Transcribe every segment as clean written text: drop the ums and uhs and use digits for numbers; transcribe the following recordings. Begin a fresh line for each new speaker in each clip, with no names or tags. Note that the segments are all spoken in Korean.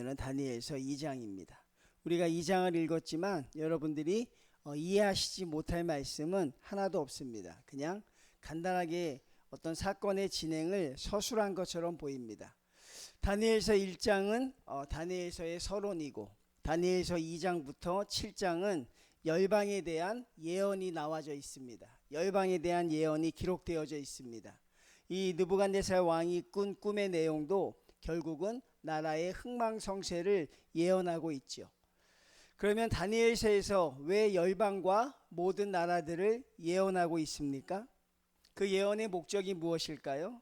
오늘은 다니엘서 2장입니다. 우리가 2장을 읽었지만 여러분들이 이해하시지 못할 말씀은 하나도 없습니다. 그냥 간단하게 어떤 사건의 진행을 서술한 것처럼 보입니다. 다니엘서 1장은 다니엘서의 서론이고, 다니엘서 2장부터 7장은 열방에 대한 예언이 나와져 있습니다. 열방에 대한 예언이 기록되어져 있습니다. 이 느부갓네살 왕이 꾼 꿈의 내용도 결국은 나라의 흥망성쇠를 예언하고 있죠. 그러면 다니엘서에서 왜 열방과 모든 나라들을 예언하고 있습니까? 그 예언의 목적이 무엇일까요?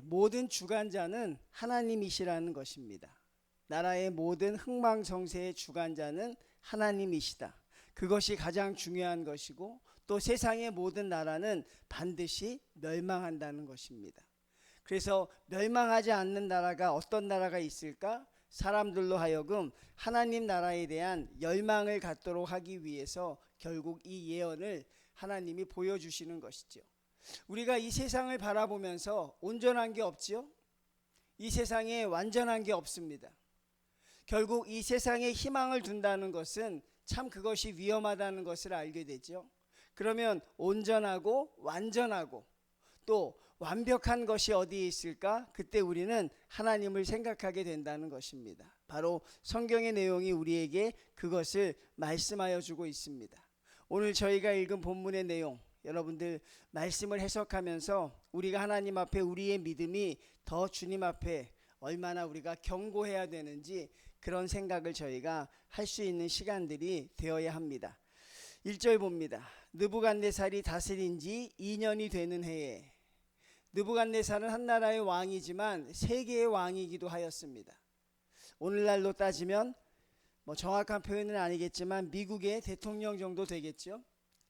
모든 주관자는 하나님이시라는 것입니다. 나라의 모든 흥망성쇠의 주관자는 하나님이시다. 그것이 가장 중요한 것이고, 또 세상의 모든 나라는 반드시 멸망한다는 것입니다. 그래서 멸망하지 않는 나라가 어떤 나라가 있을까? 사람들로 하여금 하나님 나라에 대한 열망을 갖도록 하기 위해서 결국 이 예언을 하나님이 보여주시는 것이죠. 우리가 이 세상을 바라보면서 온전한 게 없지요? 이 세상에 완전한 게 없습니다. 결국 이 세상에 희망을 둔다는 것은 참 그것이 위험하다는 것을 알게 되죠. 그러면 온전하고 완전하고 또 완벽한 것이 어디에 있을까? 그때 우리는 하나님을 생각하게 된다는 것입니다. 바로 성경의 내용이 우리에게 그것을 말씀하여 주고 있습니다. 오늘 저희가 읽은 본문의 내용, 여러분들 말씀을 해석하면서 우리가 하나님 앞에 우리의 믿음이 더 주님 앞에 얼마나 우리가 견고해야 되는지 그런 생각을 저희가 할 수 있는 시간들이 되어야 합니다. 1절 봅니다. 느부갓네살이 다스린 지 2년이 되는 해에, 느부갓네살은 한 나라의 왕이지만 세계의 왕이기도 하였습니다. 오늘날로 따지면 정확한 표현은 아니겠지만 미국의 대통령 정도 되겠죠.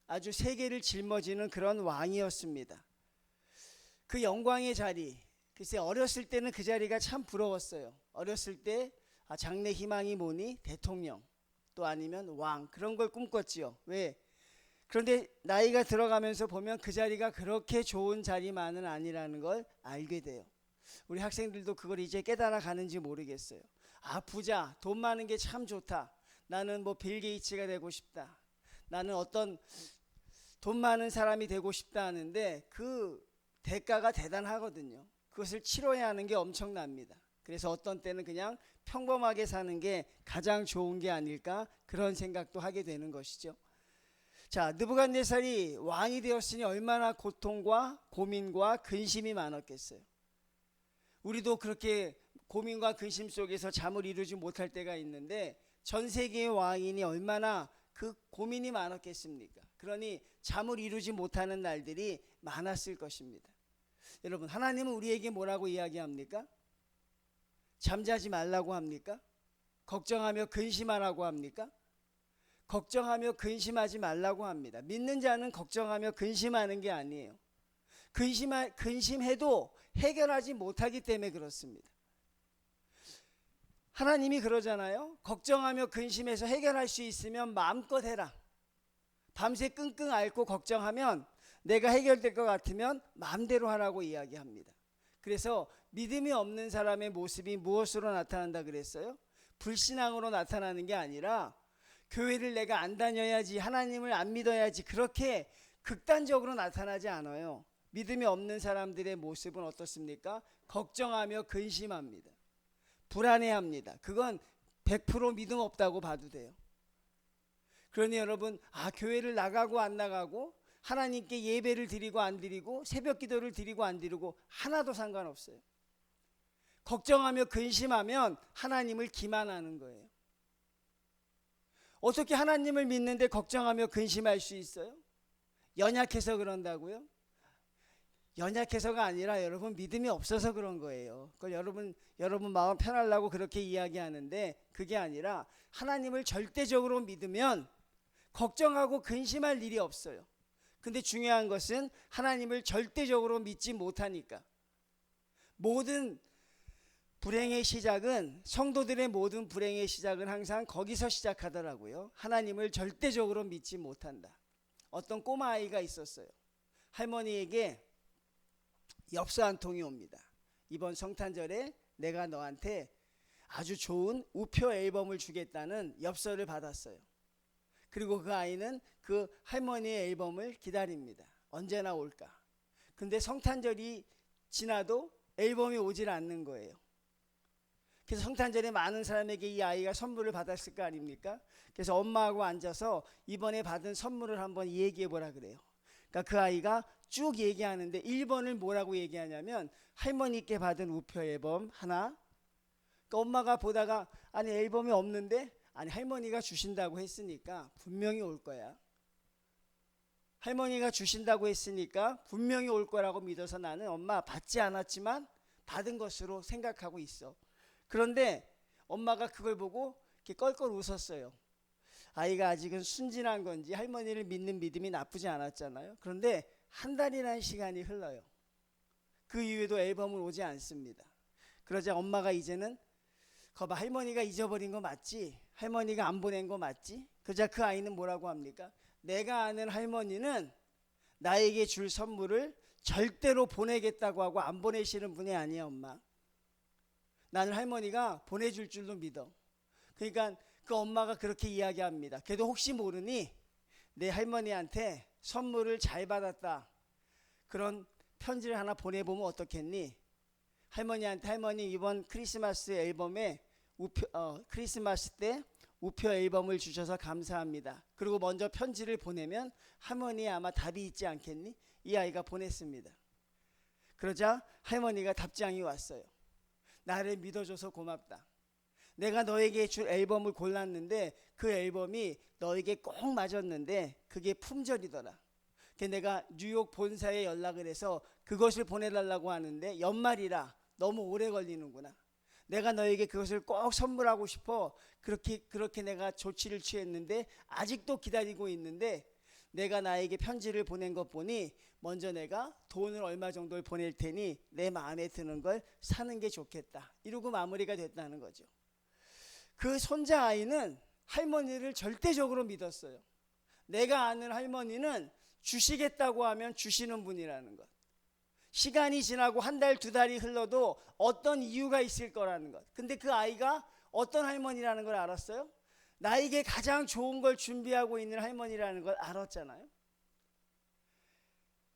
아주 세계를 짊어지는 그런 왕이었습니다. 그 영광의 자리, 글쎄 어렸을 때는 그 자리가 참 부러웠어요. 어렸을 때 장래 희망이 뭐니? 대통령, 또 아니면 왕, 그런 걸 꿈꿨지요. 왜? 그런데 나이가 들어가면서 보면 그 자리가 그렇게 좋은 자리만은 아니라는 걸 알게 돼요. 우리 학생들도 그걸 이제 깨달아 가는지 모르겠어요. 부자, 돈 많은 게 참 좋다. 나는 빌 게이츠가 되고 싶다. 나는 어떤 돈 많은 사람이 되고 싶다 하는데 그 대가가 대단하거든요. 그것을 치러야 하는 게 엄청납니다. 그래서 어떤 때는 그냥 평범하게 사는 게 가장 좋은 게 아닐까, 그런 생각도 하게 되는 것이죠. 자, 느부갓네살이 왕이 되었으니 얼마나 고통과 고민과 근심이 많았겠어요. 우리도 그렇게 고민과 근심 속에서 잠을 이루지 못할 때가 있는데 전 세계의 왕이니 얼마나 그 고민이 많았겠습니까? 그러니 잠을 이루지 못하는 날들이 많았을 것입니다. 여러분, 하나님은 우리에게 뭐라고 이야기합니까? 잠자지 말라고 합니까? 걱정하며 근심하라고 합니까? 걱정하며 근심하지 말라고 합니다. 믿는 자는 걱정하며 근심하는 게 아니에요. 근심해도 해결하지 못하기 때문에 그렇습니다. 하나님이 그러잖아요. 걱정하며 근심해서 해결할 수 있으면 마음껏 해라. 밤새 끙끙 앓고 걱정하면 내가 해결될 것 같으면 마음대로 하라고 이야기합니다. 그래서 믿음이 없는 사람의 모습이 무엇으로 나타난다 그랬어요? 불신앙으로 나타나는 게 아니라 교회를 내가 안 다녀야지, 하나님을 안 믿어야지, 그렇게 극단적으로 나타나지 않아요. 믿음이 없는 사람들의 모습은 어떻습니까? 걱정하며 근심합니다. 불안해합니다. 그건 100% 믿음 없다고 봐도 돼요. 그러니 여러분, 교회를 나가고 안 나가고 하나님께 예배를 드리고 안 드리고 새벽 기도를 드리고 안 드리고 하나도 상관없어요. 걱정하며 근심하면 하나님을 기만하는 거예요. 어떻게 하나님을 믿는데 걱정하며 근심할 수 있어요? 연약해서 그런다고요? 연약해서가 아니라 여러분 믿음이 없어서 그런 거예요. 그걸 여러분 마음 편하려고 그렇게 이야기하는데 그게 아니라 하나님을 절대적으로 믿으면 걱정하고 근심할 일이 없어요. 근데 중요한 것은 하나님을 절대적으로 믿지 못하니까. 모든 불행의 시작은, 성도들의 모든 불행의 시작은 항상 거기서 시작하더라고요. 하나님을 절대적으로 믿지 못한다. 어떤 꼬마 아이가 있었어요. 할머니에게 엽서 한 통이 옵니다. 이번 성탄절에 내가 너한테 아주 좋은 우표 앨범을 주겠다는 엽서를 받았어요. 그리고 그 아이는 그 할머니의 앨범을 기다립니다. 언제나 올까. 근데 성탄절이 지나도 앨범이 오질 않는 거예요. 그래서 성탄절에 많은 사람에게 이 아이가 선물을 받았을 거 아닙니까? 그래서 엄마하고 앉아서 이번에 받은 선물을 한번 얘기해 보라 그래요. 그러니까 그 아이가 쭉 얘기하는데 1번을 뭐라고 얘기하냐면 할머니께 받은 우표 앨범 하나. 그러니까 엄마가 보다가 아니 앨범이 없는데, 아니 할머니가 주신다고 했으니까 분명히 올 거야. 할머니가 주신다고 했으니까 분명히 올 거라고 믿어서 나는 엄마 받지 않았지만 받은 것으로 생각하고 있어. 그런데 엄마가 그걸 보고 이렇게 껄껄 웃었어요. 아이가 아직은 순진한 건지 할머니를 믿는 믿음이 나쁘지 않았잖아요. 그런데 한 달이라는 시간이 흘러요. 그 이후에도 앨범은 오지 않습니다. 그러자 엄마가 이제는 거봐, 할머니가 잊어버린 거 맞지? 할머니가 안 보낸 거 맞지? 그러자 그 아이는 뭐라고 합니까? 내가 아는 할머니는 나에게 줄 선물을 절대로 보내겠다고 하고 안 보내시는 분이 아니야, 엄마. 나는 할머니가 보내줄 줄로 믿어. 그러니까 그 엄마가 그렇게 이야기합니다. 그래도 혹시 모르니 내 할머니한테 선물을 잘 받았다, 그런 편지를 하나 보내보면 어떻겠니? 할머니한테 할머니 이번 크리스마스 앨범에 크리스마스 때 우표 앨범을 주셔서 감사합니다. 그리고 먼저 편지를 보내면 할머니에 아마 답이 있지 않겠니? 이 아이가 보냈습니다. 그러자 할머니가 답장이 왔어요. 나를 믿어줘서 고맙다. 내가 너에게 줄 앨범을 골랐는데 그 앨범이 너에게 꼭 맞았는데 그게 품절이더라. 그래서 내가 뉴욕 본사에 연락을 해서 그것을 보내달라고 하는데 연말이라 너무 오래 걸리는구나. 내가 너에게 그것을 꼭 선물하고 싶어. 그렇게 내가 조치를 취했는데 아직도 기다리고 있는데 내가 나에게 편지를 보낸 것 보니 먼저 내가 돈을 얼마 정도를 보낼 테니 내 마음에 드는 걸 사는 게 좋겠다. 이러고 마무리가 됐다는 거죠. 그 손자 아이는 할머니를 절대적으로 믿었어요. 내가 아는 할머니는 주시겠다고 하면 주시는 분이라는 것. 시간이 지나고 한 달, 두 달이 흘러도 어떤 이유가 있을 거라는 것. 근데 그 아이가 어떤 할머니라는 걸 알았어요? 나에게 가장 좋은 걸 준비하고 있는 할머니라는 걸 알았잖아요.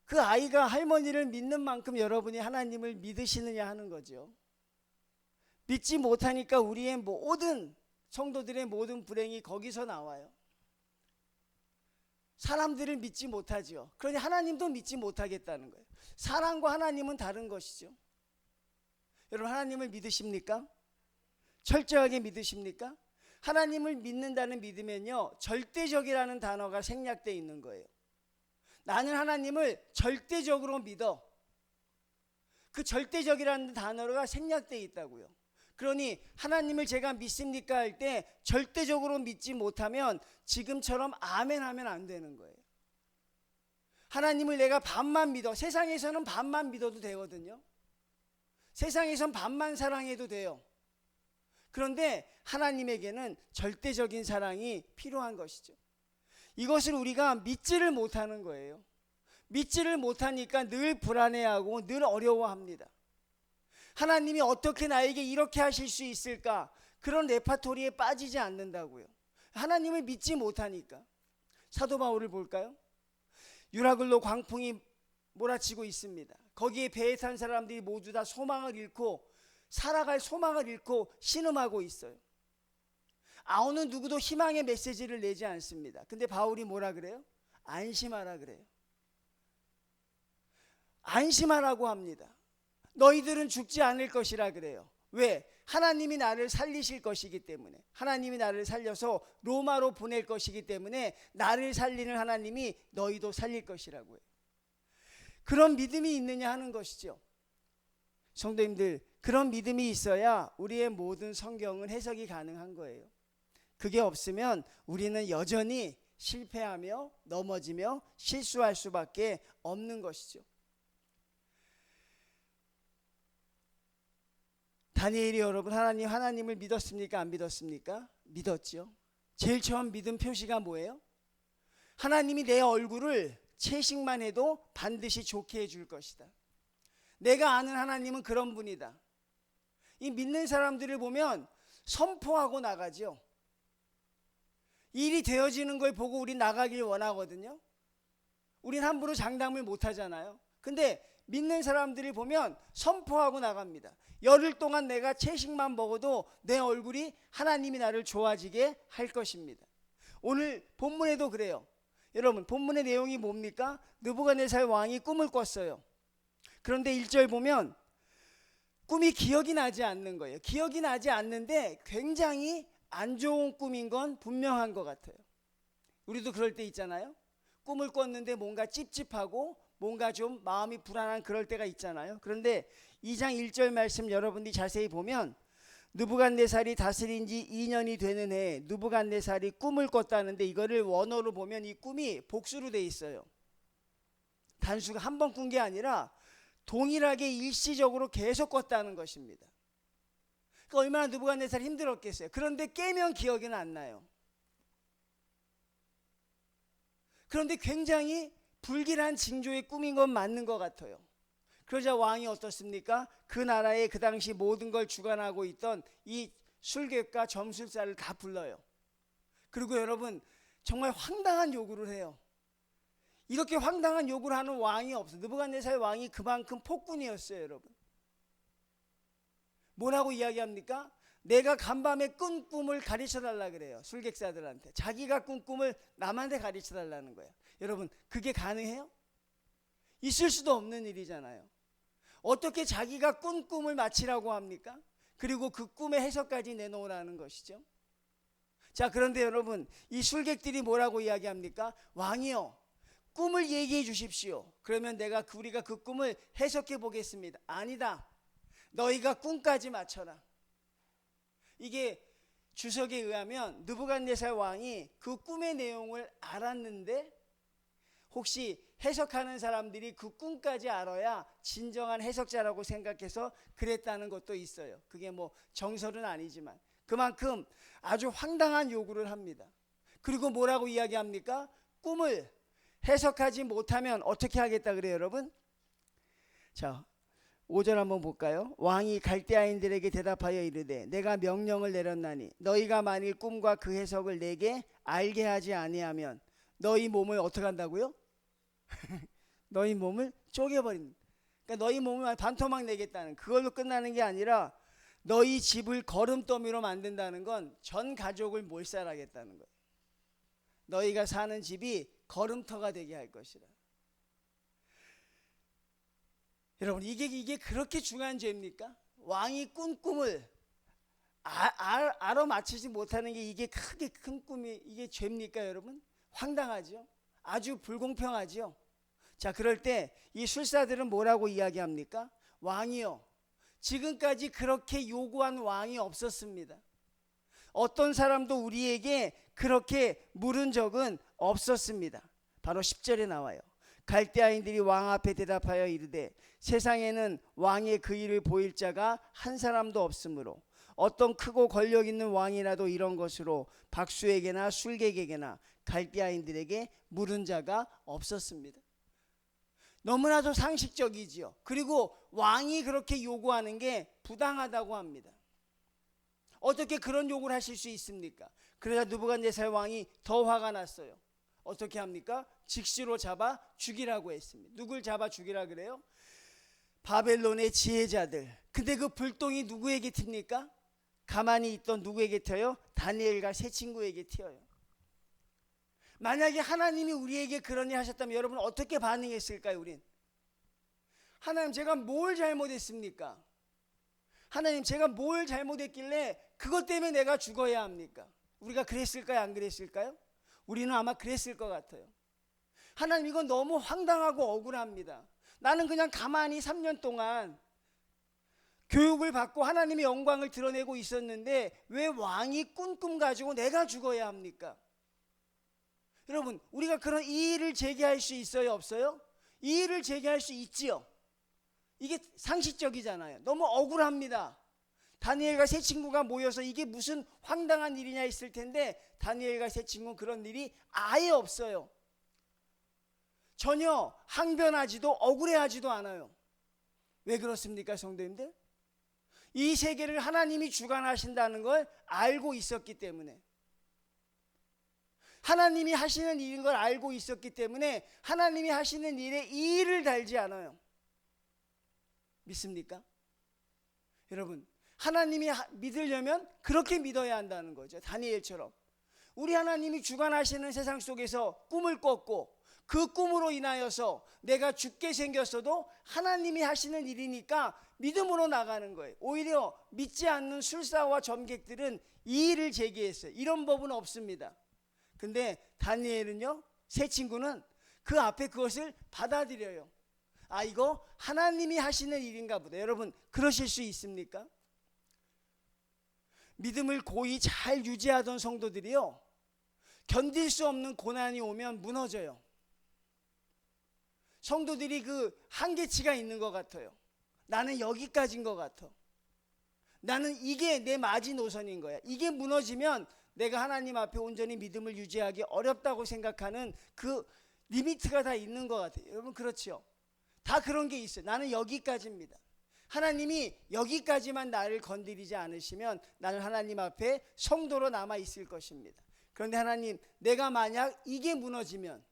그 아이가 할머니를 믿는 만큼 여러분이 하나님을 믿으시느냐 하는 거죠. 믿지 못하니까 우리의 모든 성도들의 모든 불행이 거기서 나와요. 사람들을 믿지 못하죠. 그러니 하나님도 믿지 못하겠다는 거예요. 사랑과 하나님은 다른 것이죠. 여러분 하나님을 믿으십니까? 철저하게 믿으십니까? 하나님을 믿는다는 믿으면요, 절대적이라는 단어가 생략되어 있는 거예요. 나는 하나님을 절대적으로 믿어. 그 절대적이라는 단어가 생략되어 있다고요. 그러니 하나님을 제가 믿습니까 할 때 절대적으로 믿지 못하면 지금처럼 아멘 하면 안 되는 거예요. 하나님을 내가 반만 믿어. 세상에서는 반만 믿어도 되거든요. 세상에선 반만 사랑해도 돼요. 그런데 하나님에게는 절대적인 사랑이 필요한 것이죠. 이것을 우리가 믿지를 못하는 거예요. 믿지를 못하니까 늘 불안해하고 늘 어려워합니다. 하나님이 어떻게 나에게 이렇게 하실 수 있을까? 그런 레파토리에 빠지지 않는다고요. 하나님을 믿지 못하니까. 사도 바울을 볼까요? 유라굴로 광풍이 몰아치고 있습니다. 거기에 배에 탄 사람들이 모두 다 소망을 잃고, 살아갈 소망을 잃고 신음하고 있어요. 어느 누구도 희망의 메시지를 내지 않습니다. 근데 바울이 뭐라 그래요? 안심하라 그래요. 안심하라고 합니다. 너희들은 죽지 않을 것이라 그래요. 왜? 하나님이 나를 살리실 것이기 때문에. 하나님이 나를 살려서 로마로 보낼 것이기 때문에 나를 살리는 하나님이 너희도 살릴 것이라고 해요. 그런 믿음이 있느냐 하는 것이죠. 성도님들, 그런 믿음이 있어야 우리의 모든 성경은 해석이 가능한 거예요. 그게 없으면 우리는 여전히 실패하며 넘어지며 실수할 수밖에 없는 것이죠. 다니엘이 여러분 하나님을 믿었습니까? 안 믿었습니까? 믿었죠. 제일 처음 믿음 표시가 뭐예요? 하나님이 내 얼굴을 채식만 해도 반드시 좋게 해줄 것이다. 내가 아는 하나님은 그런 분이다. 이 믿는 사람들을 보면 선포하고 나가죠. 일이 되어지는 걸 보고 우리 나가길 원하거든요. 우린 함부로 장담을 못 하잖아요. 근데 믿는 사람들이 보면 선포하고 나갑니다. 열흘 동안 내가 채식만 먹어도 내 얼굴이 하나님이 나를 좋아지게 할 것입니다. 오늘 본문에도 그래요. 여러분, 본문의 내용이 뭡니까? 느부갓네살 왕이 꿈을 꿨어요. 그런데 1절 보면 꿈이 기억이 나지 않는 거예요. 기억이 나지 않는데 굉장히 안 좋은 꿈인 건 분명한 것 같아요. 우리도 그럴 때 있잖아요. 꿈을 꿨는데 뭔가 찝찝하고 뭔가 좀 마음이 불안한 그럴 때가 있잖아요. 그런데 2장 1절 말씀 여러분들이 자세히 보면 느부갓네살이 다스린 지 2년이 되는 해에 느부갓네살이 꿈을 꿨다는데 이거를 원어로 보면 이 꿈이 복수로 돼 있어요. 단수가 한 번 꾼 게 아니라 동일하게 일시적으로 계속 꿨다는 것입니다. 그러니까 얼마나 느부갓네살이 힘들었겠어요. 그런데 깨면 기억은 안 나요. 그런데 굉장히 불길한 징조의 꿈인 건 맞는 것 같아요. 그러자 왕이 어떻습니까? 그 나라의 그 당시 모든 걸 주관하고 있던 이 술객과 점술사를 다 불러요. 그리고 여러분, 정말 황당한 요구를 해요. 이렇게 황당한 요구를 하는 왕이 없어요. 느부갓네살 왕이 그만큼 폭군이었어요, 여러분. 뭐라고 이야기합니까? 내가 간밤에 꾼 꿈을 가르쳐달라 그래요. 술객사들한테. 자기가 꾼 꿈을 남한테 가르쳐달라는 거예요. 여러분, 그게 가능해요? 있을 수도 없는 일이잖아요. 어떻게 자기가 꾼 꿈을 마치라고 합니까? 그리고 그 꿈의 해석까지 내놓으라는 것이죠. 자, 그런데 여러분, 이 술객들이 뭐라고 이야기합니까? 왕이요, 꿈을 얘기해 주십시오. 그러면 우리가 그 꿈을 해석해 보겠습니다. 아니다. 너희가 꿈까지 맞춰라. 이게 주석에 의하면 느부갓네살 왕이 그 꿈의 내용을 알았는데 혹시 해석하는 사람들이 그 꿈까지 알아야 진정한 해석자라고 생각해서 그랬다는 것도 있어요. 그게 뭐 정설은 아니지만 그만큼 아주 황당한 요구를 합니다. 그리고 뭐라고 이야기합니까? 꿈을 해석하지 못하면 어떻게 하겠다 그래요, 여러분? 자, 5절 한번 볼까요? 왕이 갈대아인들에게 대답하여 이르되 내가 명령을 내렸나니 너희가 만일 꿈과 그 해석을 내게 알게 하지 아니하면 너희 몸을 어떻게 한다고요? 너희 몸을 쪼개버린다. 그러니까 너희 몸을 반토막 내겠다는, 그걸로 끝나는 게 아니라 너희 집을 거름더미로 만든다는 건 전 가족을 몰살하겠다는 거예요. 너희가 사는 집이 거름터가 되게 할 것이라. 여러분, 이게 그렇게 중요한 죄입니까? 왕이 꾼 꿈을 알아맞히지 못하는 게 이게 크게 큰 꿈이 이게 죄입니까, 여러분? 황당하죠? 아주 불공평하죠? 자, 그럴 때 이 술사들은 뭐라고 이야기합니까? 왕이요, 지금까지 그렇게 요구한 왕이 없었습니다. 어떤 사람도 우리에게 그렇게 물은 적은 없었습니다. 바로 10절에 나와요. 갈대아인들이 왕 앞에 대답하여 이르되 세상에는 왕의 그 일을 보일 자가 한 사람도 없으므로 어떤 크고 권력 있는 왕이라도 이런 것으로 박수에게나 술객에게나 갈대아인들에게 물은 자가 없었습니다. 너무나도 상식적이지요. 그리고 왕이 그렇게 요구하는 게 부당하다고 합니다. 어떻게 그런 요구를 하실 수 있습니까? 그러자 느부갓네살 왕이 더 화가 났어요. 어떻게 합니까? 직시로 잡아 죽이라고 했습니다. 누굴 잡아 죽이라 그래요? 바벨론의 지혜자들. 근데 그 불똥이 누구에게 튑니까? 가만히 있던 누구에게 튀어요? 다니엘과 세 친구에게 튀어요. 만약에 하나님이 우리에게 그런 일 하셨다면 여러분 어떻게 반응했을까요? 우린 하나님, 제가 뭘 잘못했습니까? 하나님, 제가 뭘 잘못했길래 그것 때문에 내가 죽어야 합니까? 우리가 그랬을까요? 안 그랬을까요? 우리는 아마 그랬을 것 같아요. 하나님, 이건 너무 황당하고 억울합니다. 나는 그냥 가만히 3년 동안 교육을 받고 하나님의 영광을 드러내고 있었는데 왜 왕이 꾼 꿈 가지고 내가 죽어야 합니까? 여러분, 우리가 그런 이의를 제기할 수 있어요, 없어요? 이의를 제기할 수 있지요. 이게 상식적이잖아요. 너무 억울합니다. 다니엘과 세 친구가 모여서 이게 무슨 황당한 일이냐 했을 텐데 다니엘과 세 친구는 그런 일이 아예 없어요. 전혀 항변하지도 억울해하지도 않아요. 왜 그렇습니까, 성도님들? 이 세계를 하나님이 주관하신다는 걸 알고 있었기 때문에, 하나님이 하시는 일인 걸 알고 있었기 때문에 하나님이 하시는 일에 이의를 달지 않아요. 믿습니까? 여러분, 하나님이 믿으려면 그렇게 믿어야 한다는 거죠. 다니엘처럼 우리 하나님이 주관하시는 세상 속에서 꿈을 꿨고 그 꿈으로 인하여서 내가 죽게 생겼어도 하나님이 하시는 일이니까 믿음으로 나가는 거예요. 오히려 믿지 않는 술사와 점객들은 이의를 제기했어요. 이런 법은 없습니다. 근데 다니엘은요, 새 친구는 그 앞에 그것을 받아들여요. 아, 이거 하나님이 하시는 일인가 보다. 여러분, 그러실 수 있습니까? 믿음을 고이 잘 유지하던 성도들이요, 견딜 수 없는 고난이 오면 무너져요. 성도들이 그 한계치가 있는 것 같아요. 나는 여기까지인 것 같아. 나는 이게 내 마지노선인 거야. 이게 무너지면 내가 하나님 앞에 온전히 믿음을 유지하기 어렵다고 생각하는 그 리미트가 다 있는 것 같아요. 여러분, 그렇죠? 다 그런 게 있어요. 나는 여기까지입니다. 하나님이 여기까지만 나를 건드리지 않으시면 나는 하나님 앞에 성도로 남아 있을 것입니다. 그런데 하나님, 내가 만약 이게 무너지면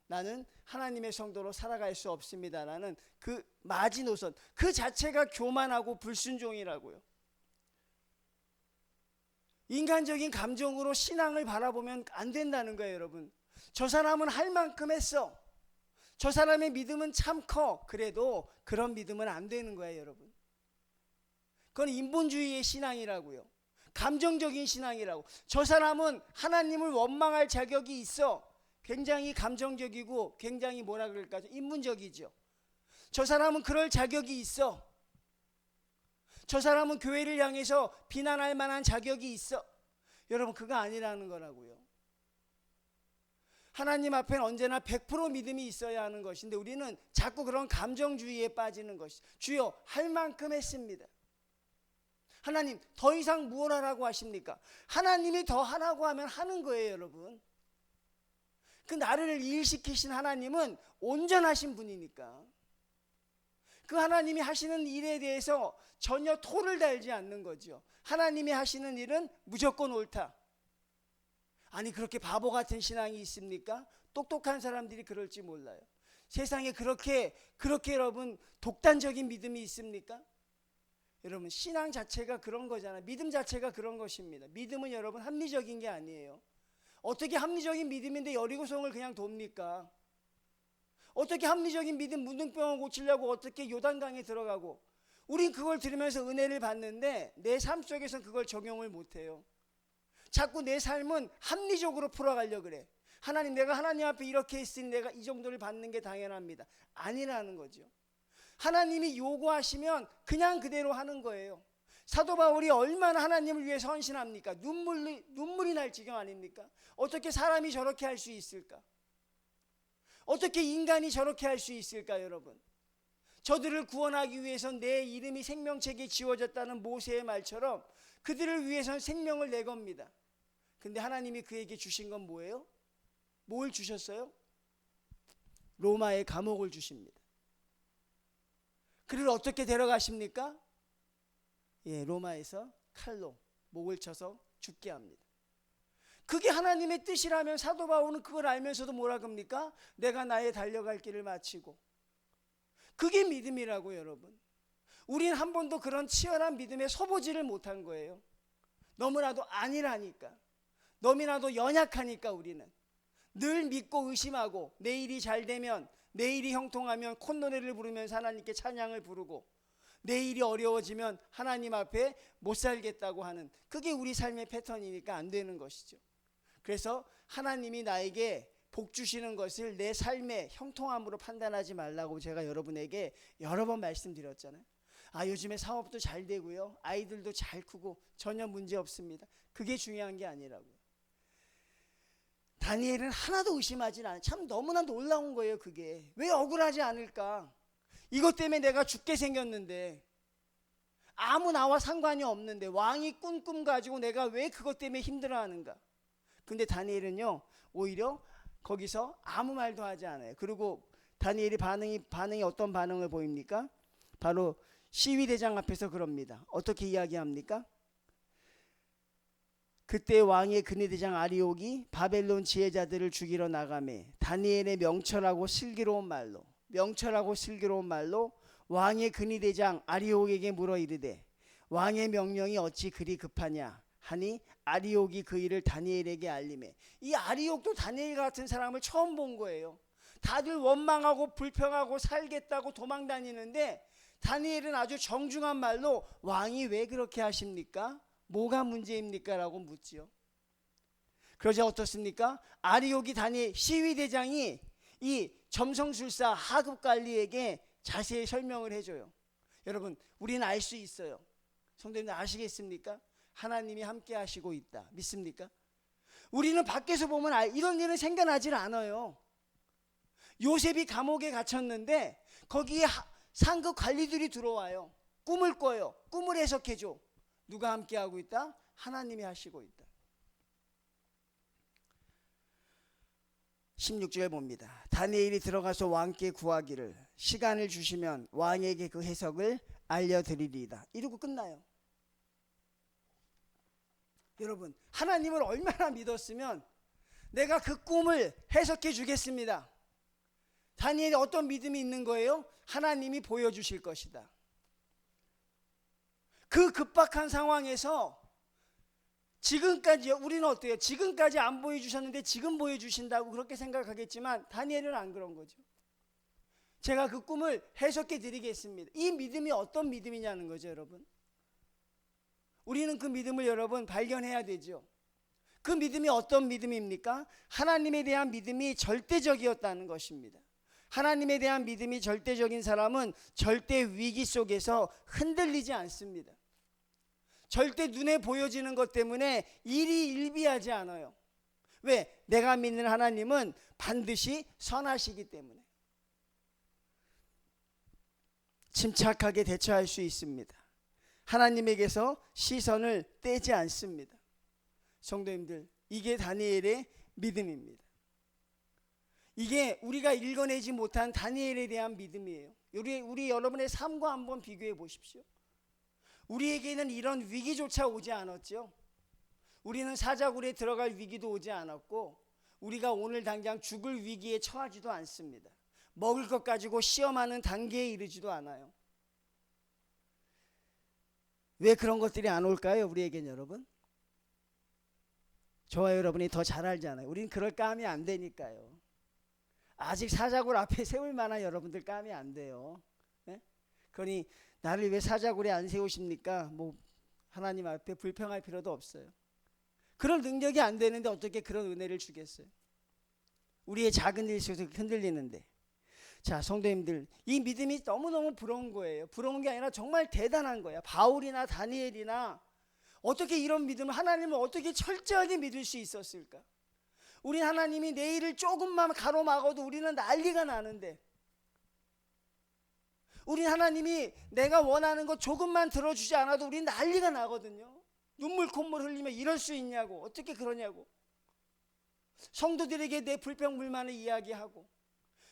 나는 하나님의 성도로 살아갈 수 없습니다라는 그 마지노선, 그 자체가 교만하고 불순종이라고요. 인간적인 감정으로 신앙을 바라보면 안 된다는 거예요. 여러분, 저 사람은 할 만큼 했어, 저 사람의 믿음은 참 커, 그래도 그런 믿음은 안 되는 거예요. 여러분, 그건 인본주의의 신앙이라고요. 감정적인 신앙이라고. 저 사람은 하나님을 원망할 자격이 있어. 굉장히 감정적이고 굉장히 뭐라 그럴까요? 인문적이죠. 저 사람은 그럴 자격이 있어. 저 사람은 교회를 향해서 비난할 만한 자격이 있어. 여러분, 그거 아니라는 거라고요. 하나님 앞에는 언제나 100% 믿음이 있어야 하는 것인데 우리는 자꾸 그런 감정주의에 빠지는 것이. 주여, 할 만큼 했습니다. 하나님, 더 이상 무엇 하라고 하십니까? 하나님이 더 하라고 하면 하는 거예요. 여러분, 그 나를 일시키신 하나님은 온전하신 분이니까 그 하나님이 하시는 일에 대해서 전혀 토를 달지 않는 거죠. 하나님이 하시는 일은 무조건 옳다. 아니, 그렇게 바보 같은 신앙이 있습니까? 똑똑한 사람들이 그럴지 몰라요. 세상에 그렇게 여러분 독단적인 믿음이 있습니까? 여러분, 신앙 자체가 그런 거잖아요. 믿음 자체가 그런 것입니다. 믿음은 여러분 합리적인 게 아니에요. 어떻게 합리적인 믿음인데 여리고성을 그냥 돕니까? 어떻게 합리적인 믿음, 문둥병을 고치려고 어떻게 요단강에 들어가고. 우린 그걸 들으면서 은혜를 받는데 내 삶 속에서는 그걸 적용을 못해요. 자꾸 내 삶은 합리적으로 풀어가려고 그래. 하나님, 내가 하나님 앞에 이렇게 했으니 내가 이 정도를 받는 게 당연합니다. 아니라는 거죠. 하나님이 요구하시면 그냥 그대로 하는 거예요. 사도 바울이 얼마나 하나님을 위해 헌신합니까? 눈물이 날 지경 아닙니까? 어떻게 사람이 저렇게 할 수 있을까? 어떻게 인간이 저렇게 할 수 있을까? 여러분, 저들을 구원하기 위해선 내 이름이 생명책에 지워졌다는 모세의 말처럼 그들을 위해선 생명을 내겁니다. 근데 하나님이 그에게 주신 건 뭐예요? 뭘 주셨어요? 로마의 감옥을 주십니다. 그를 어떻게 데려가십니까? 예, 로마에서 칼로 목을 쳐서 죽게 합니다. 그게 하나님의 뜻이라면 사도 바울은 그걸 알면서도 뭐라 합니까? 내가 나의 달려갈 길을 마치고. 그게 믿음이라고. 여러분, 우린 한 번도 그런 치열한 믿음에 서보지를 못한 거예요. 너무나도 아니라니까. 너무나도 연약하니까. 우리는 늘 믿고 의심하고, 내일이 잘 되면, 내일이 형통하면 콧노래를 부르면서 하나님께 찬양을 부르고, 내일이 어려워지면 하나님 앞에 못 살겠다고 하는, 그게 우리 삶의 패턴이니까 안 되는 것이죠. 그래서 하나님이 나에게 복 주시는 것을 내 삶의 형통함으로 판단하지 말라고 제가 여러분에게 여러 번 말씀드렸잖아요. 아, 요즘에 사업도 잘 되고요, 아이들도 잘 크고 전혀 문제 없습니다. 그게 중요한 게 아니라고요. 다니엘은 하나도 의심하지 않아요. 참 너무나 놀라운 거예요. 그게 왜 억울하지 않을까? 이것 때문에 내가 죽게 생겼는데, 아무 나와 상관이 없는데, 왕이 꾼 꿈 가지고 내가 왜 그것 때문에 힘들어하는가? 근데 다니엘은요, 오히려 거기서 아무 말도 하지 않아요. 그리고 다니엘이 반응이 어떤 반응을 보입니까? 바로 시위대장 앞에서 그럽니다. 어떻게 이야기합니까? 그때 왕의 근위대장 아리옥이 바벨론 지혜자들을 죽이러 나가매 다니엘의 명철하고 슬기로운 말로 왕의 근위대장 아리옥에게 물어 이르되 왕의 명령이 어찌 그리 급하냐 하니 아리옥이 그 일을 다니엘에게 알림해. 이 아리옥도 다니엘 같은 사람을 처음 본 거예요. 다들 원망하고 불평하고 살겠다고 도망 다니는데 다니엘은 아주 정중한 말로 왕이 왜 그렇게 하십니까? 뭐가 문제입니까? 라고 묻지요. 그러자 어떻습니까? 아리옥이 다니엘 시위대장이 이 점성술사 하급관리에게 자세히 설명을 해줘요. 여러분, 우리는 알 수 있어요. 성도님들 아시겠습니까? 하나님이 함께 하시고 있다. 믿습니까? 우리는 밖에서 보면 이런 일은 생겨나질 않아요. 요셉이 감옥에 갇혔는데 거기에 상급 관리들이 들어와요. 꿈을 꿔요. 꿈을 해석해줘. 누가 함께 하고 있다? 하나님이 하시고 있다. 16절 봅니다. 다니엘이 들어가서 왕께 구하기를 시간을 주시면 왕에게 그 해석을 알려드리리이다. 이러고 끝나요. 여러분, 하나님을 얼마나 믿었으면 내가 그 꿈을 해석해 주겠습니다. 다니엘이 어떤 믿음이 있는 거예요? 하나님이 보여주실 것이다. 그 급박한 상황에서 지금까지 우리는 어때요? 지금까지 안 보여주셨는데 지금 보여주신다고 그렇게 생각하겠지만 다니엘은 안 그런 거죠. 제가 그 꿈을 해석해 드리겠습니다. 이 믿음이 어떤 믿음이냐는 거죠, 여러분. 우리는 그 믿음을 여러분 발견해야 되죠. 그 믿음이 어떤 믿음입니까? 하나님에 대한 믿음이 절대적이었다는 것입니다. 하나님에 대한 믿음이 절대적인 사람은 절대 위기 속에서 흔들리지 않습니다. 절대 눈에 보여지는 것 때문에 일이 일비하지 않아요. 왜? 내가 믿는 하나님은 반드시 선하시기 때문에 침착하게 대처할 수 있습니다. 하나님에게서 시선을 떼지 않습니다. 성도님들, 이게 다니엘의 믿음입니다. 이게 우리가 읽어내지 못한 다니엘에 대한 믿음이에요. 우리 여러분의 삶과 한번 비교해 보십시오. 우리에게는 이런 위기조차 오지 않았죠. 우리는 사자굴에 들어갈 위기도 오지 않았고 우리가 오늘 당장 죽을 위기에 처하지도 않습니다. 먹을 것 가지고 시험하는 단계에 이르지도 않아요. 왜 그런 것들이 안 올까요? 우리에겐 여러분. 저와 여러분이 더 잘 알잖아요. 우린 그럴 감이 안 되니까요. 아직 사자굴 앞에 세울 만한 여러분들 감이 안 돼요. 네? 그러니 나를 왜 사자굴에 안 세우십니까? 뭐 하나님 앞에 불평할 필요도 없어요. 그런 능력이 안 되는데 어떻게 그런 은혜를 주겠어요? 우리의 작은 일 속에서 흔들리는데. 자, 성도님들, 이 믿음이 너무너무 부러운 거예요. 부러운 게 아니라 정말 대단한 거예요. 바울이나 다니엘이나 어떻게 이런 믿음을, 하나님을 어떻게 철저하게 믿을 수 있었을까? 우리 하나님이 내일을 조금만 가로막아도 우리는 난리가 나는데, 우리 하나님이 내가 원하는 것 조금만 들어주지 않아도 우리는 난리가 나거든요. 눈물 콧물 흘리며 이럴 수 있냐고, 어떻게 그러냐고, 성도들에게 내 불평 불만을 이야기하고,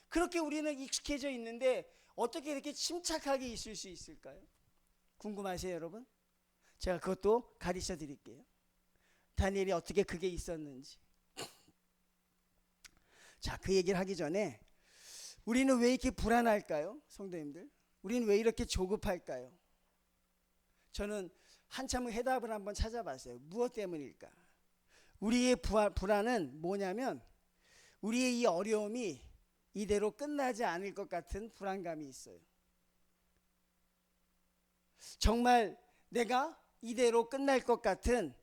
그렇게 우리는 익숙해져 있는데 어떻게 이렇게 침착하게 있을 수 있을까요? 궁금하세요, 여러분? 제가 그것도 가르쳐 드릴게요. 다니엘이 어떻게 그게 있었는지. 자, 그 얘기를 하기 전에 우리는 왜 이렇게 불안할까요? 성도님들, 우리는 왜 이렇게 조급할까요? 저는 한참 해답을 한번 찾아봤어요. 무엇 때문일까? 우리의 불안은 뭐냐면 우리의 이 어려움이 이대로 끝나지 않을 것 같은 불안감이 있어요. 정말 내가 이대로 끝날 것 같은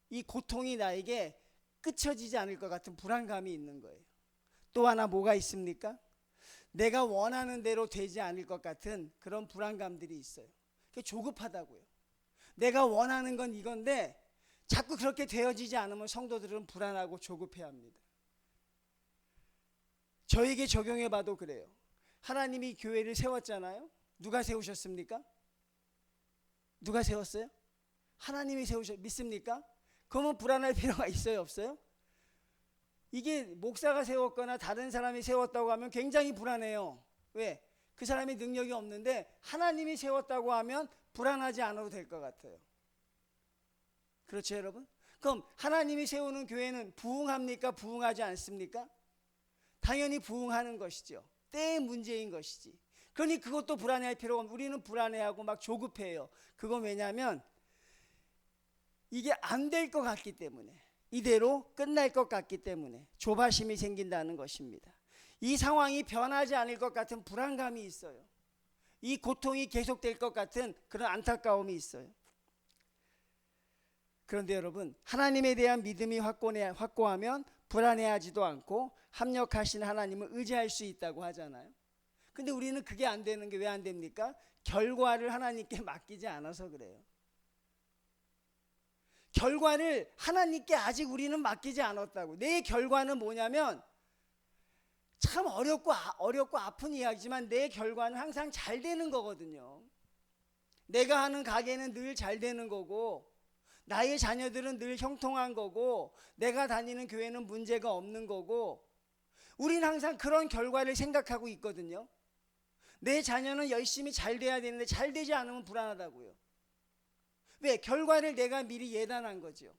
이 고통이 나에게 끝쳐지지 않을 것 같은 불안감이 있는 거예요. 또 하나 뭐가 있습니까? 내가 원하는 대로 되지 않을 것 같은 그런 불안감들이 있어요. 그게 조급하다고요. 내가 원하는 건 이건데 자꾸 그렇게 되어지지 않으면 성도들은 불안하고 조급해합니다. 저에게 적용해 봐도 그래요. 하나님이 교회를 세웠잖아요. 누가 세우셨습니까? 누가 세웠어요? 하나님이 믿습니까? 그러면 불안할 필요가 있어요, 없어요? 이게 목사가 세웠거나 다른 사람이 세웠다고 하면 굉장히 불안해요. 왜? 그 사람이 능력이 없는데 하나님이 세웠다고 하면 불안하지 않아도 될 것 같아요. 그렇죠, 여러분? 그럼 하나님이 세우는 교회는 부흥합니까? 부흥하지 않습니까? 당연히 부흥하는 것이죠. 때의 문제인 것이지. 그러니 그것도 불안해할 필요가 없고, 우리는 불안해하고 막 조급해요. 그건 왜냐하면 이게 안 될 것 같기 때문에, 이대로 끝날 것 같기 때문에 조바심이 생긴다는 것입니다. 이 상황이 변하지 않을 것 같은 불안감이 있어요. 이 고통이 계속될 것 같은 그런 안타까움이 있어요. 그런데 여러분, 하나님에 대한 믿음이 확고하면 불안해하지도 않고 합력하신 하나님을 의지할 수 있다고 하잖아요. 근데 우리는 그게 안 되는 게 왜 안 됩니까? 결과를 하나님께 맡기지 않아서 그래요. 결과를 하나님께 아직 우리는 맡기지 않았다고. 내 결과는 뭐냐면, 참 어렵고 아픈 이야기지만 내 결과는 항상 잘 되는 거거든요. 내가 하는 가게는 늘 잘 되는 거고, 나의 자녀들은 늘 형통한 거고, 내가 다니는 교회는 문제가 없는 거고, 우리는 항상 그런 결과를 생각하고 있거든요. 내 자녀는 열심히 잘 돼야 되는데 잘 되지 않으면 불안하다고요. 왜? 결과를 내가 미리 예단한 거죠.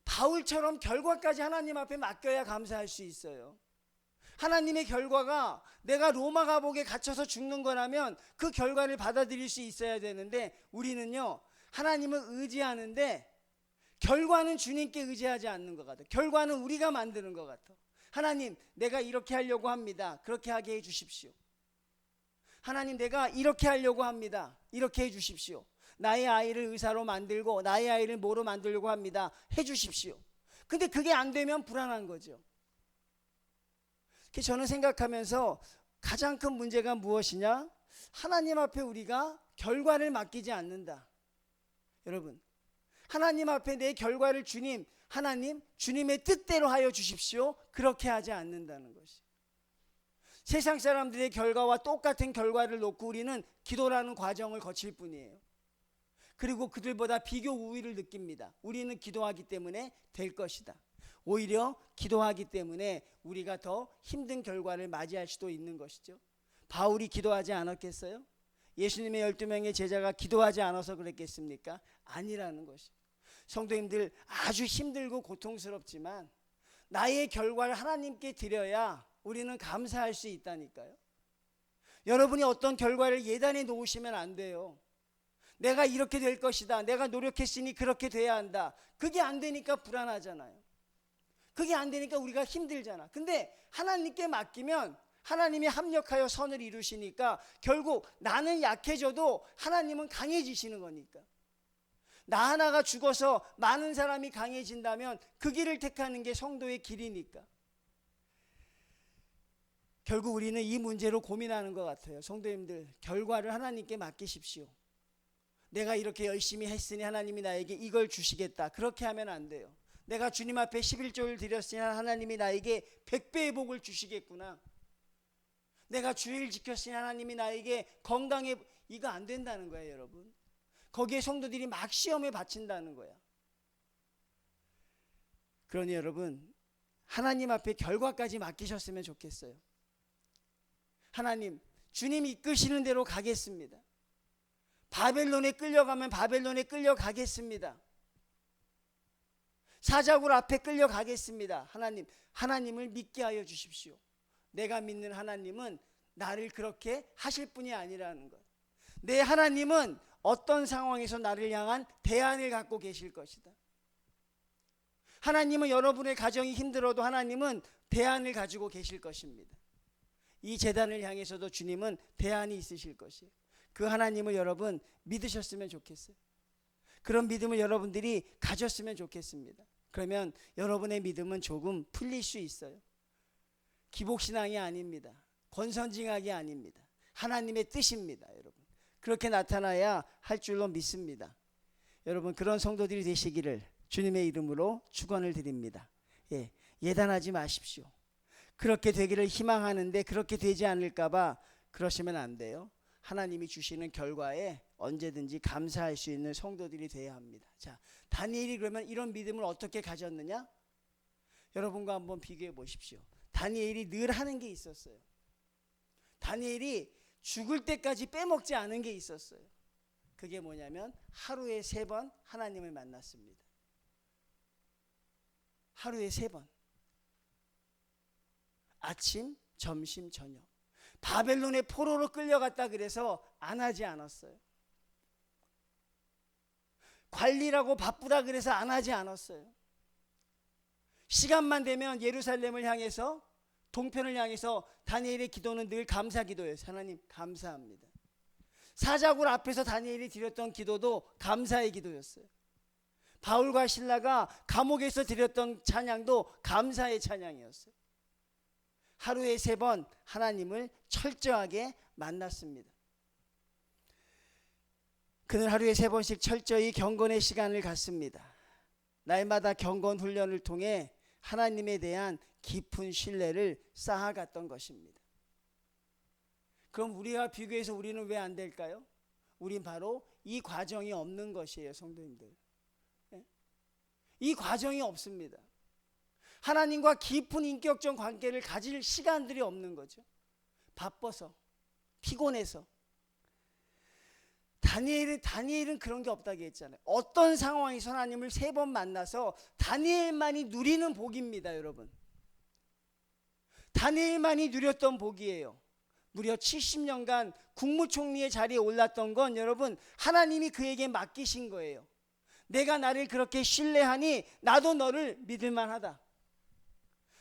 바울처럼 결과까지 하나님 앞에 맡겨야 감사할 수 있어요. 하나님의 결과가 내가 로마 감옥에 갇혀서 죽는 거라면 그 결과를 받아들일 수 있어야 되는데, 우리는요, 하나님을 의지하는데 결과는 주님께 의지하지 않는 것 같아요. 결과는 우리가 만드는 것 같아요. 하나님, 내가 이렇게 하려고 합니다. 그렇게 하게 해 주십시오. 하나님, 내가 이렇게 하려고 합니다. 이렇게 해 주십시오. 나의 아이를 의사로 만들고 나의 아이를 뭐로 만들려고 합니다. 해 주십시오. 근데 그게 안 되면 불안한 거죠. 저는 생각하면서 가장 큰 문제가 무엇이냐? 하나님 앞에 우리가 결과를 맡기지 않는다. 여러분, 하나님 앞에 내 결과를 하나님, 주님의 뜻대로 하여 주십시오. 그렇게 하지 않는다는 것이. 세상 사람들의 결과와 똑같은 결과를 놓고 우리는 기도라는 과정을 거칠 뿐이에요. 그리고 그들보다 비교 우위를 느낍니다. 우리는 기도하기 때문에 될 것이다. 오히려 기도하기 때문에 우리가 더 힘든 결과를 맞이할 수도 있는 것이죠. 바울이 기도하지 않았겠어요? 예수님의 12명의 제자가 기도하지 않아서 그랬겠습니까? 아니라는 것이. 성도님들, 아주 힘들고 고통스럽지만 나의 결과를 하나님께 드려야 우리는 감사할 수 있다니까요. 여러분이 어떤 결과를 예단해 놓으시면 안 돼요. 내가 이렇게 될 것이다. 내가 노력했으니 그렇게 돼야 한다. 그게 안 되니까 불안하잖아요. 그게 안 되니까 우리가 힘들잖아. 근데 하나님께 맡기면 하나님이 합력하여 선을 이루시니까 결국 나는 약해져도 하나님은 강해지시는 거니까. 나 하나가 죽어서 많은 사람이 강해진다면 그 길을 택하는 게 성도의 길이니까. 결국 우리는 이 문제로 고민하는 것 같아요. 성도님들, 결과를 하나님께 맡기십시오. 내가 이렇게 열심히 했으니 하나님이 나에게 이걸 주시겠다. 그렇게 하면 안 돼요. 내가 주님 앞에 11조를 드렸으니 하나님이 나에게 100배의 복을 주시겠구나. 내가 주일 지켰으니 하나님이 나에게 건강에, 이거 안 된다는 거예요, 여러분. 거기에 성도들이 막 시험에 바친다는 거야. 그러니 여러분, 하나님 앞에 결과까지 맡기셨으면 좋겠어요. 하나님, 주님 이끄시는 대로 가겠습니다. 바벨론에 끌려가면 바벨론에 끌려가겠습니다. 사자굴 앞에 끌려가겠습니다. 하나님을 믿게 하여 주십시오. 내가 믿는 하나님은 나를 그렇게 하실 분이 아니라는 것. 내 하나님은 어떤 상황에서 나를 향한 대안을 갖고 계실 것이다. 하나님은 여러분의 가정이 힘들어도 하나님은 대안을 가지고 계실 것입니다. 이 재단을 향해서도 주님은 대안이 있으실 것이에요. 그 하나님을 여러분 믿으셨으면 좋겠어요. 그런 믿음을 여러분들이 가졌으면 좋겠습니다. 그러면 여러분의 믿음은 조금 풀릴 수 있어요. 기복신앙이 아닙니다. 권선징악이 아닙니다. 하나님의 뜻입니다, 여러분. 그렇게 나타나야 할 줄로 믿습니다. 여러분, 그런 성도들이 되시기를 주님의 이름으로 축원을 드립니다. 예단하지 마십시오. 그렇게 되기를 희망하는데 그렇게 되지 않을까봐 그러시면 안 돼요. 하나님이 주시는 결과에 언제든지 감사할 수 있는 성도들이 되어야 합니다. 자, 다니엘이 그러면 이런 믿음을 어떻게 가졌느냐? 여러분과 한번 비교해 보십시오. 다니엘이 늘 하는 게 있었어요. 다니엘이 죽을 때까지 빼먹지 않은 게 있었어요. 그게 뭐냐면 하루에 3번 하나님을 만났습니다. 하루에 3번. 아침, 점심, 저녁. 바벨론의 포로로 끌려갔다 그래서 안 하지 않았어요. 관리라고 바쁘다 그래서 안 하지 않았어요. 시간만 되면 예루살렘을 향해서, 동편을 향해서 다니엘의 기도는 늘 감사 기도였어요. 하나님 감사합니다. 사자굴 앞에서 다니엘이 드렸던 기도도 감사의 기도였어요. 바울과 실라가 감옥에서 드렸던 찬양도 감사의 찬양이었어요. 하루에 3번 하나님을 철저하게 만났습니다. 그는 하루에 3번씩 철저히 경건의 시간을 갖습니다. 날마다 경건 훈련을 통해 하나님에 대한 깊은 신뢰를 쌓아갔던 것입니다. 그럼 우리와 비교해서 우리는 왜 안 될까요? 우린 바로 이 과정이 없는 것이에요, 성도님들. 이 과정이 없습니다. 하나님과 깊은 인격적 관계를 가질 시간들이 없는 거죠. 바빠서, 피곤해서. 다니엘은 그런 게 없다고 했잖아요. 어떤 상황에서 하나님을 3번 만나서 다니엘만이 누리는 복입니다, 여러분. 다니엘만이 누렸던 복이에요. 무려 70년간 국무총리의 자리에 올랐던 건 여러분 하나님이 그에게 맡기신 거예요. 내가 나를 그렇게 신뢰하니 나도 너를 믿을 만하다.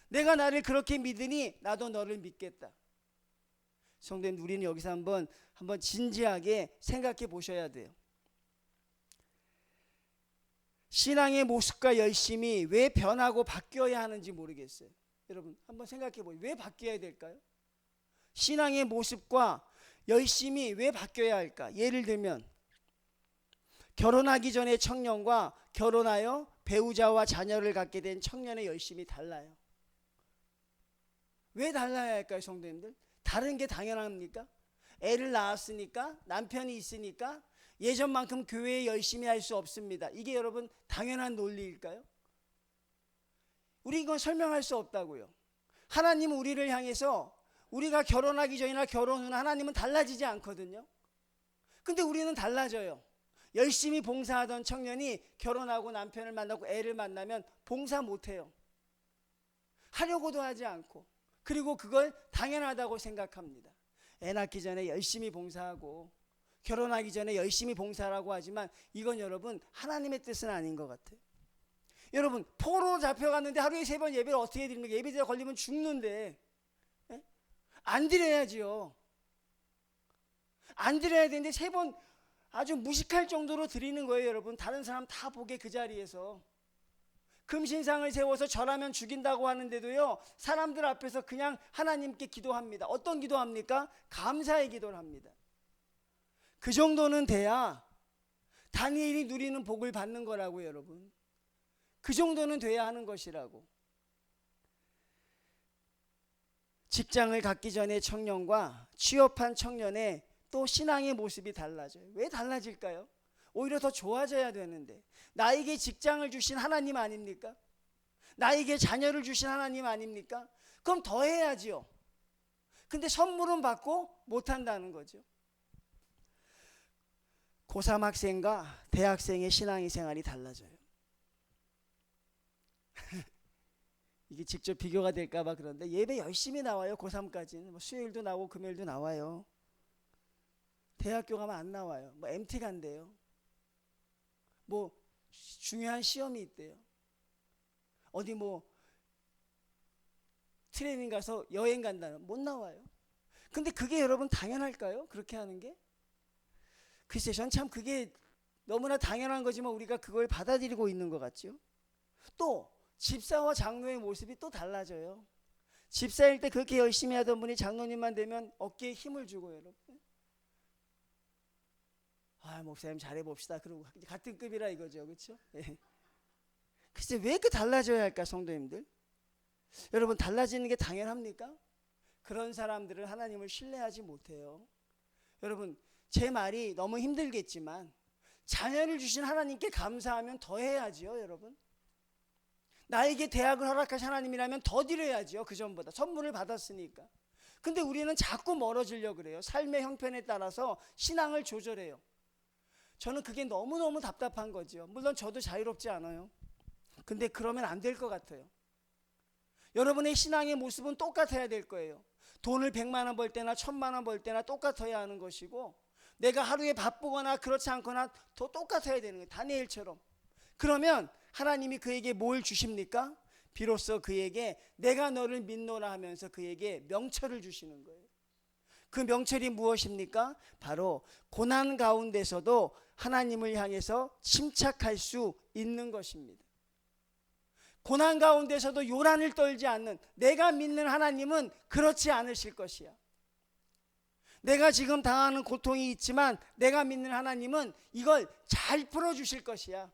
내가 나를 그렇게 믿으니 나도 너를 믿겠다. 성도님, 우리는 여기서 한번 진지하게 생각해 보셔야 돼요. 신앙의 모습과 열심이 왜 변하고 바뀌어야 하는지 모르겠어요. 여러분 한번 생각해 보세요. 왜 바뀌어야 될까요? 신앙의 모습과 열심이 왜 바뀌어야 할까? 예를 들면 결혼하기 전에 청년과 결혼하여 배우자와 자녀를 갖게 된 청년의 열심이 달라요. 왜 달라야 할까요, 성도님들? 다른 게 당연합니까? 애를 낳았으니까, 남편이 있으니까 예전만큼 교회에 열심히 할 수 없습니다. 이게 여러분 당연한 논리일까요? 우리 이건 설명할 수 없다고요. 하나님은 우리를 향해서 우리가 결혼하기 전이나 결혼 후나 하나님은 달라지지 않거든요. 근데 우리는 달라져요. 열심히 봉사하던 청년이 결혼하고 남편을 만나고 애를 만나면 봉사 못해요. 하려고도 하지 않고, 그리고 그걸 당연하다고 생각합니다. 애 낳기 전에 열심히 봉사하고 결혼하기 전에 열심히 봉사라고 하지만 이건 여러분 하나님의 뜻은 아닌 것 같아요. 여러분 포로로 잡혀갔는데 하루에 3번 예배를 어떻게 드립니까? 예배드려 걸리면 죽는데 안 드려야지요. 안 드려야 되는데 3번 아주 무식할 정도로 드리는 거예요, 여러분. 다른 사람 다 보게 그 자리에서. 금신상을 세워서 절하면 죽인다고 하는데도요, 사람들 앞에서 그냥 하나님께 기도합니다. 어떤 기도합니까? 감사의 기도를 합니다. 그 정도는 돼야 다니엘이 누리는 복을 받는 거라고요, 여러분. 그 정도는 돼야 하는 것이라고. 직장을 갖기 전에 청년과 취업한 청년의 또 신앙의 모습이 달라져요. 왜 달라질까요? 오히려 더 좋아져야 되는데. 나에게 직장을 주신 하나님 아닙니까? 나에게 자녀를 주신 하나님 아닙니까? 그럼 더 해야지요. 근데 선물은 받고 못한다는 거죠. 고3 학생과 대학생의 신앙의 생활이 달라져요. 이게 직접 비교가 될까봐 그런데 예배 열심히 나와요. 고3까지는 수요일도 나오고 금요일도 나와요. 대학교 가면 안 나와요. MT 간대요. 중요한 시험이 있대요. 어디 트레이닝 가서 여행 간다는 못 나와요. 근데 그게 여러분 당연할까요? 그렇게 하는 게? 글쎄, 전 참 그게 너무나 당연한 거지만 우리가 그걸 받아들이고 있는 것 같죠. 또 집사와 장로의 모습이 또 달라져요. 집사일 때 그렇게 열심히 하던 분이 장로님만 되면 어깨에 힘을 주고, 여러분. 목사님 잘해봅시다. 그러고 같은 급이라 이거죠, 그렇죠? 예. 글쎄 왜 그 달라져야 할까, 성도님들? 여러분 달라지는 게 당연합니까? 그런 사람들은 하나님을 신뢰하지 못해요. 여러분 제 말이 너무 힘들겠지만 자녀를 주신 하나님께 감사하면 더 해야지요, 여러분. 나에게 대학을 허락하신 하나님이라면 더 드려야지요. 그 전보다 선물을 받았으니까. 근데 우리는 자꾸 멀어지려고 그래요. 삶의 형편에 따라서 신앙을 조절해요. 저는 그게 너무너무 답답한 거죠. 물론 저도 자유롭지 않아요. 근데 그러면 안 될 것 같아요. 여러분의 신앙의 모습은 똑같아야 될 거예요. 돈을 100만 원 벌 때나 1000만 원 벌 때나 똑같아야 하는 것이고, 내가 하루에 바쁘거나 그렇지 않거나 더 똑같아야 되는 거예요. 다니엘처럼. 그러면 하나님이 그에게 뭘 주십니까? 비로소 그에게 내가 너를 믿노라 하면서 그에게 명철을 주시는 거예요. 그 명철이 무엇입니까? 바로 고난 가운데서도 하나님을 향해서 침착할 수 있는 것입니다. 고난 가운데서도 요란을 떨지 않는, 내가 믿는 하나님은 그렇지 않으실 것이야. 내가 지금 당하는 고통이 있지만 내가 믿는 하나님은 이걸 잘 풀어주실 것이야.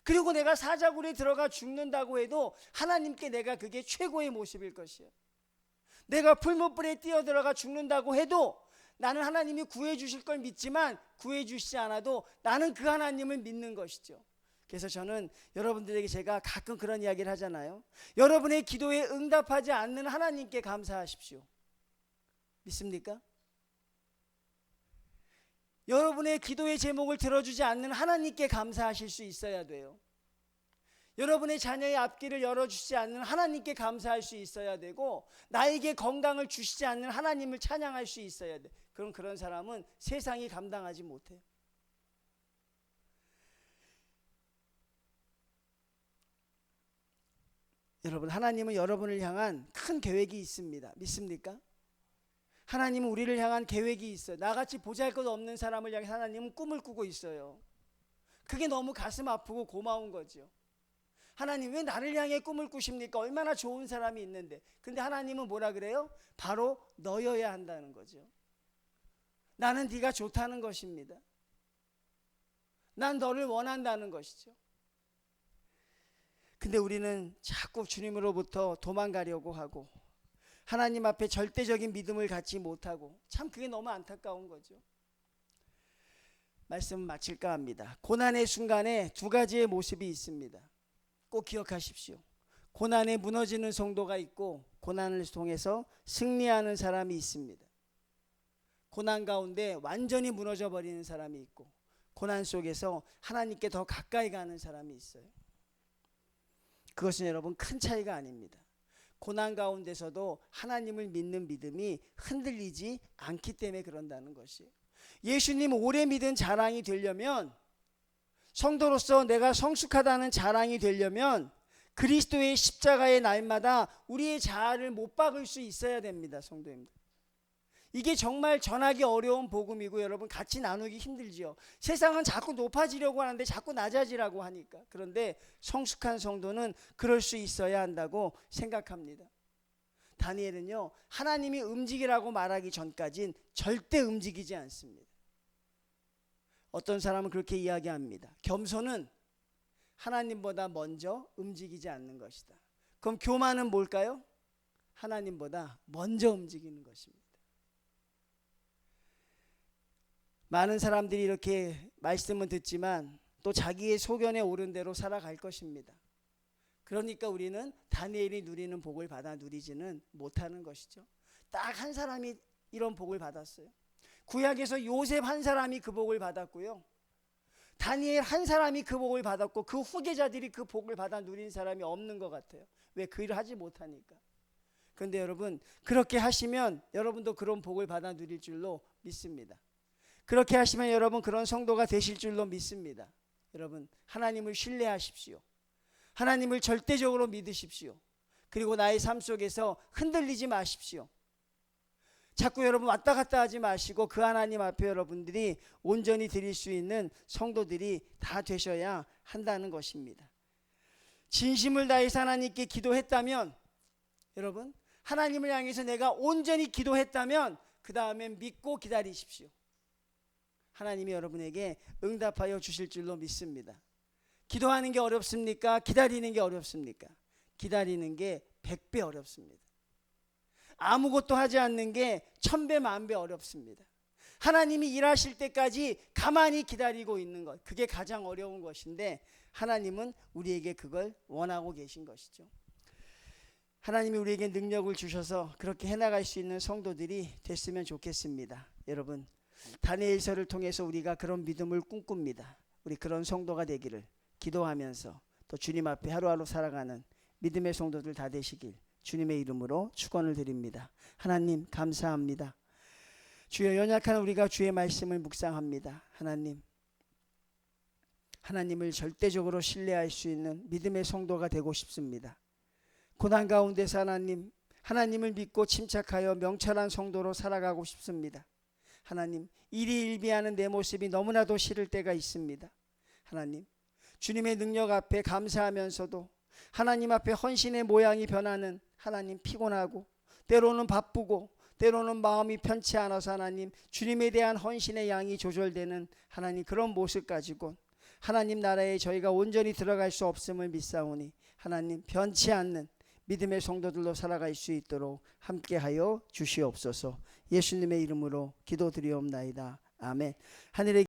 그리고 내가 사자굴에 들어가 죽는다고 해도 하나님께 내가 그게 최고의 모습일 것이야. 내가 풀무불에 뛰어들어가 죽는다고 해도 나는 하나님이 구해주실 걸 믿지만 구해주시지 않아도 나는 그 하나님을 믿는 것이죠. 그래서 저는 여러분들에게 제가 가끔 그런 이야기를 하잖아요. 여러분의 기도에 응답하지 않는 하나님께 감사하십시오. 믿습니까? 여러분의 기도의 제목을 들어주지 않는 하나님께 감사하실 수 있어야 돼요. 여러분의 자녀의 앞길을 열어주시지 않는 하나님께 감사할 수 있어야 되고, 나에게 건강을 주시지 않는 하나님을 찬양할 수 있어야 돼. 그럼 그런 사람은 세상이 감당하지 못해요. 여러분, 하나님은 여러분을 향한 큰 계획이 있습니다. 믿습니까? 하나님은 우리를 향한 계획이 있어요. 나같이 보잘것없는 사람을 향해 하나님은 꿈을 꾸고 있어요. 그게 너무 가슴 아프고 고마운 거죠. 하나님 왜 나를 향해 꿈을 꾸십니까? 얼마나 좋은 사람이 있는데. 근데 하나님은 뭐라 그래요? 바로 너여야 한다는 거죠. 나는 네가 좋다는 것입니다. 난 너를 원한다는 것이죠. 근데 우리는 자꾸 주님으로부터 도망가려고 하고 하나님 앞에 절대적인 믿음을 갖지 못하고, 참 그게 너무 안타까운 거죠. 말씀 마칠까 합니다. 고난의 순간에 두 가지의 모습이 있습니다. 꼭 기억하십시오. 고난에 무너지는 성도가 있고 고난을 통해서 승리하는 사람이 있습니다. 고난 가운데 완전히 무너져 버리는 사람이 있고, 고난 속에서 하나님께 더 가까이 가는 사람이 있어요. 그것은 여러분 큰 차이가 아닙니다. 고난 가운데서도 하나님을 믿는 믿음이 흔들리지 않기 때문에 그런다는 것이에요. 예수님 오래 믿은 자랑이 되려면, 성도로서 내가 성숙하다는 자랑이 되려면 그리스도의 십자가의 날마다 우리의 자아를 못 박을 수 있어야 됩니다. 성도입니다. 이게 정말 전하기 어려운 복음이고 여러분 같이 나누기 힘들지요. 세상은 자꾸 높아지려고 하는데 자꾸 낮아지라고 하니까. 그런데 성숙한 성도는 그럴 수 있어야 한다고 생각합니다. 다니엘은요, 하나님이 움직이라고 말하기 전까진 절대 움직이지 않습니다. 어떤 사람은 그렇게 이야기합니다. 겸손은 하나님보다 먼저 움직이지 않는 것이다. 그럼 교만은 뭘까요? 하나님보다 먼저 움직이는 것입니다. 많은 사람들이 이렇게 말씀은 듣지만 또 자기의 소견에 오른 대로 살아갈 것입니다. 그러니까 우리는 다니엘이 누리는 복을 받아 누리지는 못하는 것이죠. 딱 한 사람이 이런 복을 받았어요. 구약에서 요셉 한 사람이 그 복을 받았고요. 다니엘 한 사람이 그 복을 받았고 그 후계자들이 그 복을 받아 누린 사람이 없는 것 같아요. 왜? 그 일을 하지 못하니까. 그런데 여러분, 그렇게 하시면 여러분도 그런 복을 받아 누릴 줄로 믿습니다. 그렇게 하시면 여러분 그런 성도가 되실 줄로 믿습니다. 여러분, 하나님을 신뢰하십시오. 하나님을 절대적으로 믿으십시오. 그리고 나의 삶 속에서 흔들리지 마십시오. 자꾸 여러분 왔다 갔다 하지 마시고 그 하나님 앞에 여러분들이 온전히 드릴 수 있는 성도들이 다 되셔야 한다는 것입니다. 진심을 다해서 하나님께 기도했다면, 여러분 하나님을 향해서 내가 온전히 기도했다면 그 다음엔 믿고 기다리십시오. 하나님이 여러분에게 응답하여 주실 줄로 믿습니다. 기도하는 게 어렵습니까? 기다리는 게 어렵습니까? 기다리는 게 100배 어렵습니다. 아무것도 하지 않는 게 1000배 만배 어렵습니다. 하나님이 일하실 때까지 가만히 기다리고 있는 것, 그게 가장 어려운 것인데 하나님은 우리에게 그걸 원하고 계신 것이죠. 하나님이 우리에게 능력을 주셔서 그렇게 해나갈 수 있는 성도들이 됐으면 좋겠습니다. 여러분, 다니엘서를 통해서 우리가 그런 믿음을 꿈꿉니다. 우리 그런 성도가 되기를 기도하면서 또 주님 앞에 하루하루 살아가는 믿음의 성도들 다 되시길 주님의 이름으로 축원을 드립니다. 하나님 감사합니다. 주여, 연약한 우리가 주의 말씀을 묵상합니다. 하나님을 절대적으로 신뢰할 수 있는 믿음의 성도가 되고 싶습니다. 고난 가운데서 하나님을 믿고 침착하여 명철한 성도로 살아가고 싶습니다. 하나님, 일희일비하는 내 모습이 너무나도 싫을 때가 있습니다. 하나님, 주님의 능력 앞에 감사하면서도 하나님 앞에 헌신의 모양이 변하는 하나님, 피곤하고 때로는 바쁘고 때로는 마음이 편치 않아서 하나님, 주님에 대한 헌신의 양이 조절되는 하나님, 그런 모습 가지고 하나님 나라에 저희가 온전히 들어갈 수 없음을 믿사오니 하나님, 변치 않는 믿음의 성도들로 살아갈 수 있도록 함께하여 주시옵소서. 예수님의 이름으로 기도드리옵나이다. 아멘. 하늘의